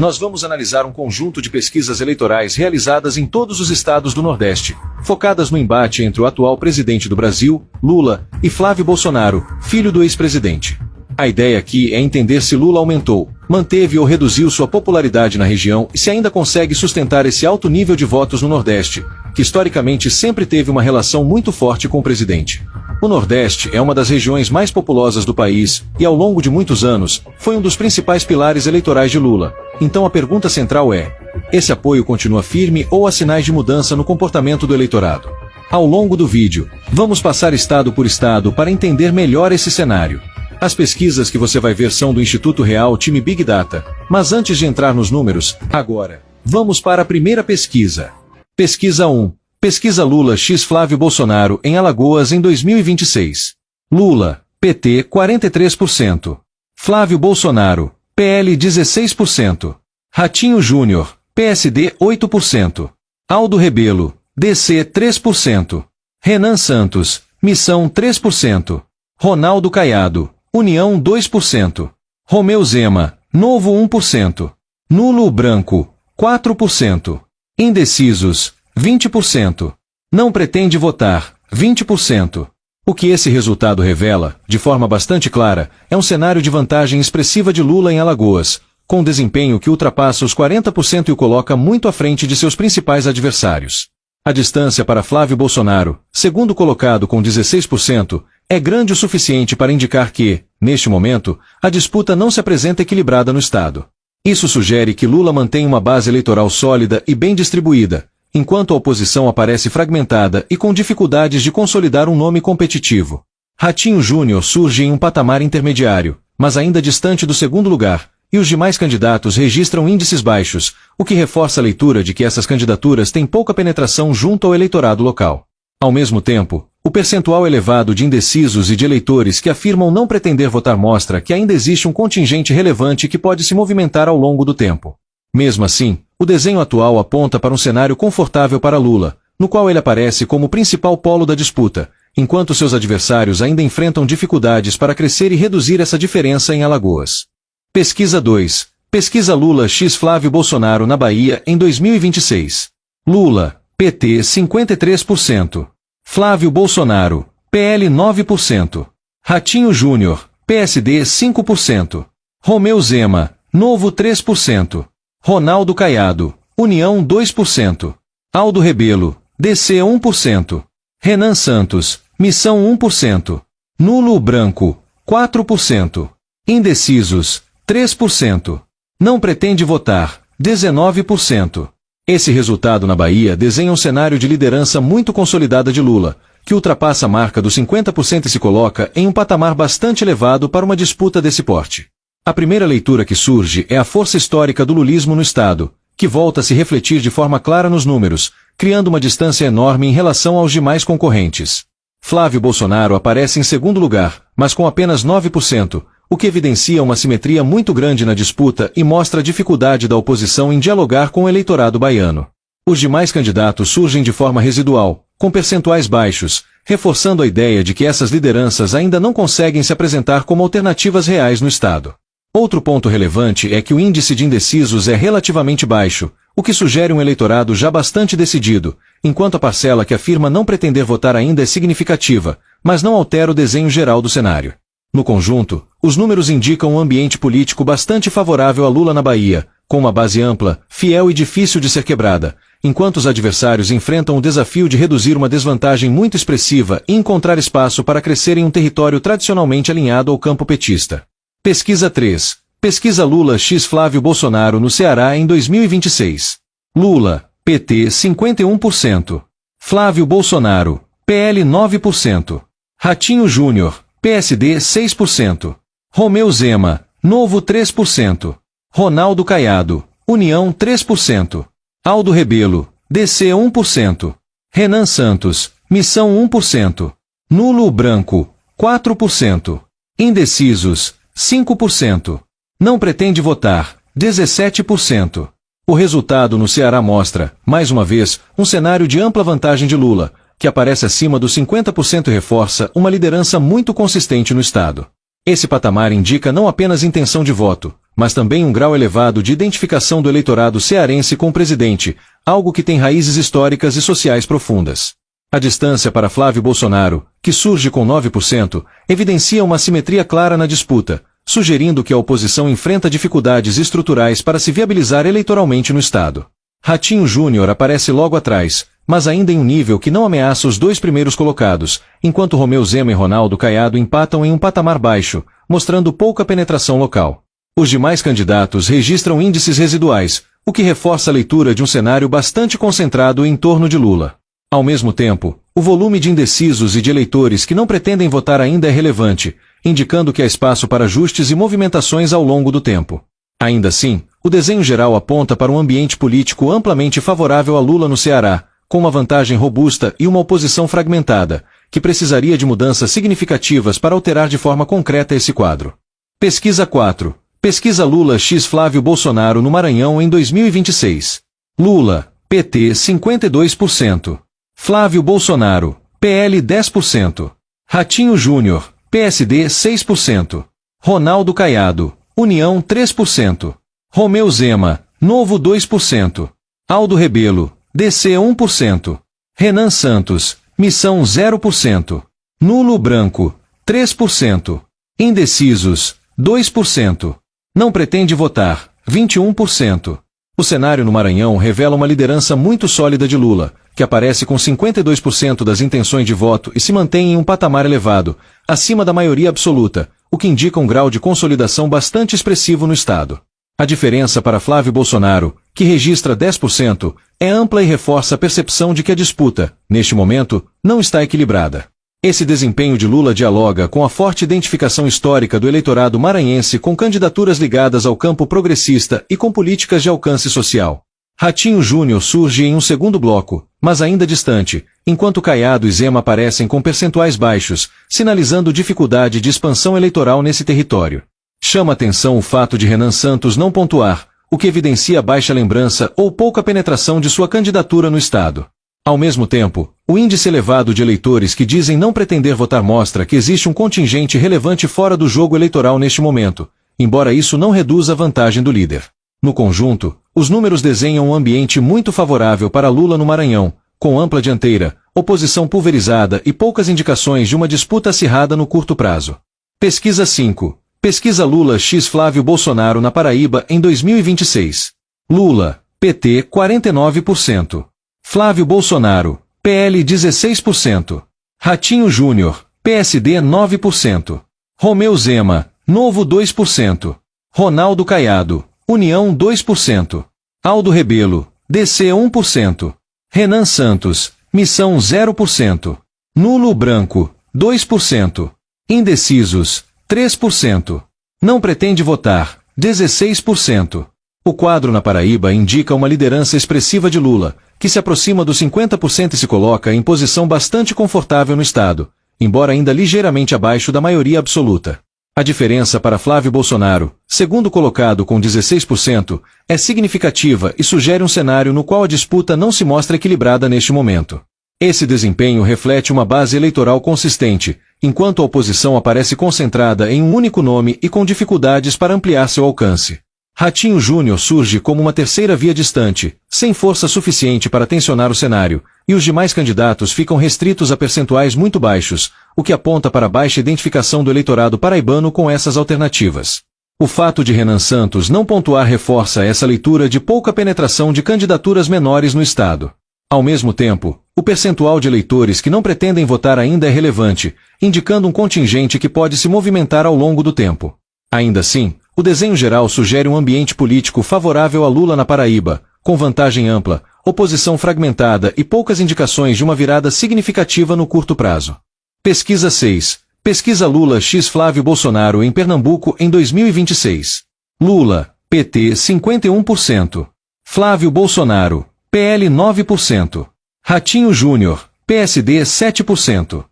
nós vamos analisar um conjunto de pesquisas eleitorais realizadas em todos os estados do Nordeste, focadas no embate entre o atual presidente do Brasil, Lula, e Flávio Bolsonaro, filho do ex-presidente. A ideia aqui é entender se Lula aumentou, manteve ou reduziu sua popularidade na região e se ainda consegue sustentar esse alto nível de votos no Nordeste, que historicamente sempre teve uma relação muito forte com o presidente. O Nordeste é uma das regiões mais populosas do país e, ao longo de muitos anos, foi um dos principais pilares eleitorais de Lula. Então a pergunta central é: esse apoio continua firme ou há sinais de mudança no comportamento do eleitorado? Ao longo do vídeo, vamos passar estado por estado para entender melhor esse cenário. As pesquisas que você vai ver são do Instituto Real Time Big Data, mas antes de entrar nos números, agora, vamos para a primeira pesquisa. Pesquisa 1. Pesquisa Lula x Flávio Bolsonaro em Alagoas em 2026. Lula, PT 43%. Flávio Bolsonaro, PL 16%. Ratinho Júnior, PSD 8%. Aldo Rebelo, DC 3%. Renan Santos, Missão 3%. Ronaldo Caiado, União 2%. Romeu Zema, Novo 1%. Nulo Branco, 4%. Indecisos, 20%. Não pretende votar, 20%. O que esse resultado revela, de forma bastante clara, é um cenário de vantagem expressiva de Lula em Alagoas, com um desempenho que ultrapassa os 40% e o coloca muito à frente de seus principais adversários. A distância para Flávio Bolsonaro, segundo colocado com 16%, é grande o suficiente para indicar que, neste momento, a disputa não se apresenta equilibrada no estado. Isso sugere que Lula mantém uma base eleitoral sólida e bem distribuída, enquanto a oposição aparece fragmentada e com dificuldades de consolidar um nome competitivo. Ratinho Júnior surge em um patamar intermediário, mas ainda distante do segundo lugar, e os demais candidatos registram índices baixos, o que reforça a leitura de que essas candidaturas têm pouca penetração junto ao eleitorado local. Ao mesmo tempo, o percentual elevado de indecisos e de eleitores que afirmam não pretender votar mostra que ainda existe um contingente relevante que pode se movimentar ao longo do tempo. Mesmo assim, o desenho atual aponta para um cenário confortável para Lula, no qual ele aparece como o principal polo da disputa, enquanto seus adversários ainda enfrentam dificuldades para crescer e reduzir essa diferença em Alagoas. Pesquisa 2. Pesquisa Lula x Flávio Bolsonaro na Bahia em 2026. Lula, PT 53%. Flávio Bolsonaro, PL 9%. Ratinho Júnior, PSD 5%. Romeu Zema, Novo 3%. Ronaldo Caiado, União 2%. Aldo Rebelo, DC 1%. Renan Santos, Missão 1%. Nulo Branco, 4%. Indecisos, 3%. Não pretende votar, 19%. Esse resultado na Bahia desenha um cenário de liderança muito consolidada de Lula, que ultrapassa a marca dos 50% e se coloca em um patamar bastante elevado para uma disputa desse porte. A primeira leitura que surge é a força histórica do lulismo no estado, que volta a se refletir de forma clara nos números, criando uma distância enorme em relação aos demais concorrentes. Flávio Bolsonaro aparece em segundo lugar, mas com apenas 9%, o que evidencia uma simetria muito grande na disputa e mostra a dificuldade da oposição em dialogar com o eleitorado baiano. Os demais candidatos surgem de forma residual, com percentuais baixos, reforçando a ideia de que essas lideranças ainda não conseguem se apresentar como alternativas reais no estado. Outro ponto relevante é que o índice de indecisos é relativamente baixo, o que sugere um eleitorado já bastante decidido, enquanto a parcela que afirma não pretender votar ainda é significativa, mas não altera o desenho geral do cenário. No conjunto, os números indicam um ambiente político bastante favorável a Lula na Bahia, com uma base ampla, fiel e difícil de ser quebrada, enquanto os adversários enfrentam o desafio de reduzir uma desvantagem muito expressiva e encontrar espaço para crescer em um território tradicionalmente alinhado ao campo petista. Pesquisa 3. Pesquisa Lula x Flávio Bolsonaro no Ceará em 2026. Lula, PT 51%. Flávio Bolsonaro, PL 9%. Ratinho Júnior, PSD 6%. Romeu Zema, Novo 3%. Ronaldo Caiado, União 3%. Aldo Rebelo, DC 1%. Renan Santos, Missão 1%. Nulo Branco, 4%. Indecisos, 5%. Não pretende votar, 17%. O resultado no Ceará mostra, mais uma vez, um cenário de ampla vantagem de Lula, que aparece acima dos 50% e reforça uma liderança muito consistente no estado. Esse patamar indica não apenas intenção de voto, mas também um grau elevado de identificação do eleitorado cearense com o presidente, algo que tem raízes históricas e sociais profundas. A distância para Flávio Bolsonaro, que surge com 9%, evidencia uma assimetria clara na disputa, sugerindo que a oposição enfrenta dificuldades estruturais para se viabilizar eleitoralmente no estado. Ratinho Júnior aparece logo atrás, mas ainda em um nível que não ameaça os dois primeiros colocados, enquanto Romeu Zema e Ronaldo Caiado empatam em um patamar baixo, mostrando pouca penetração local. Os demais candidatos registram índices residuais, o que reforça a leitura de um cenário bastante concentrado em torno de Lula. Ao mesmo tempo, o volume de indecisos e de eleitores que não pretendem votar ainda é relevante, indicando que há espaço para ajustes e movimentações ao longo do tempo. Ainda assim, o desenho geral aponta para um ambiente político amplamente favorável a Lula no Ceará, com uma vantagem robusta e uma oposição fragmentada, que precisaria de mudanças significativas para alterar de forma concreta esse quadro. Pesquisa 4. Pesquisa Lula x Flávio Bolsonaro no Maranhão em 2026. Lula, PT 52%. Flávio Bolsonaro, PL 10%. Ratinho Júnior, PSD 6%. Ronaldo Caiado, União 3%. Romeu Zema, Novo 2%. Aldo Rebelo, DC 1%. Renan Santos, Missão 0%. Nulo branco, 3%. Indecisos, 2%. Não pretende votar, 21%. O cenário no Maranhão revela uma liderança muito sólida de Lula, que aparece com 52% das intenções de voto e se mantém em um patamar elevado, acima da maioria absoluta, o que indica um grau de consolidação bastante expressivo no estado. A diferença para Flávio Bolsonaro, que registra 10%, é ampla e reforça a percepção de que a disputa, neste momento, não está equilibrada. Esse desempenho de Lula dialoga com a forte identificação histórica do eleitorado maranhense com candidaturas ligadas ao campo progressista e com políticas de alcance social. Ratinho Júnior surge em um segundo bloco, mas ainda distante, enquanto Caiado e Zema aparecem com percentuais baixos, sinalizando dificuldade de expansão eleitoral nesse território. Chama atenção o fato de Renan Santos não pontuar, o que evidencia baixa lembrança ou pouca penetração de sua candidatura no estado. Ao mesmo tempo, o índice elevado de eleitores que dizem não pretender votar mostra que existe um contingente relevante fora do jogo eleitoral neste momento, embora isso não reduza a vantagem do líder. No conjunto, os números desenham um ambiente muito favorável para Lula no Maranhão, com ampla dianteira, oposição pulverizada e poucas indicações de uma disputa acirrada no curto prazo. Pesquisa 5. Pesquisa Lula x Flávio Bolsonaro na Paraíba em 2026. Lula, PT 49%. Flávio Bolsonaro, PL 16%. Ratinho Júnior, PSD 9%. Romeu Zema, Novo 2%. Ronaldo Caiado, União 2%. Aldo Rebelo, DC 1%. Renan Santos, Missão 0%. Nulo branco, 2%. Indecisos, 3%. Não pretende votar, 16%. O quadro na Paraíba indica uma liderança expressiva de Lula, que se aproxima dos 50% e se coloca em posição bastante confortável no estado, embora ainda ligeiramente abaixo da maioria absoluta. A diferença para Flávio Bolsonaro, segundo colocado com 16%, é significativa e sugere um cenário no qual a disputa não se mostra equilibrada neste momento. Esse desempenho reflete uma base eleitoral consistente, enquanto a oposição aparece concentrada em um único nome e com dificuldades para ampliar seu alcance. Ratinho Júnior surge como uma terceira via distante, sem força suficiente para tensionar o cenário, e os demais candidatos ficam restritos a percentuais muito baixos, o que aponta para a baixa identificação do eleitorado paraibano com essas alternativas. O fato de Renan Santos não pontuar reforça essa leitura de pouca penetração de candidaturas menores no estado. Ao mesmo tempo, o percentual de eleitores que não pretendem votar ainda é relevante, indicando um contingente que pode se movimentar ao longo do tempo. Ainda assim, o desenho geral sugere um ambiente político favorável a Lula na Paraíba, com vantagem ampla, oposição fragmentada e poucas indicações de uma virada significativa no curto prazo. Pesquisa 6. Pesquisa Lula x Flávio Bolsonaro em Pernambuco em 2026. Lula, PT 51%. Flávio Bolsonaro, PL 9%. Ratinho Júnior, PSD 7%.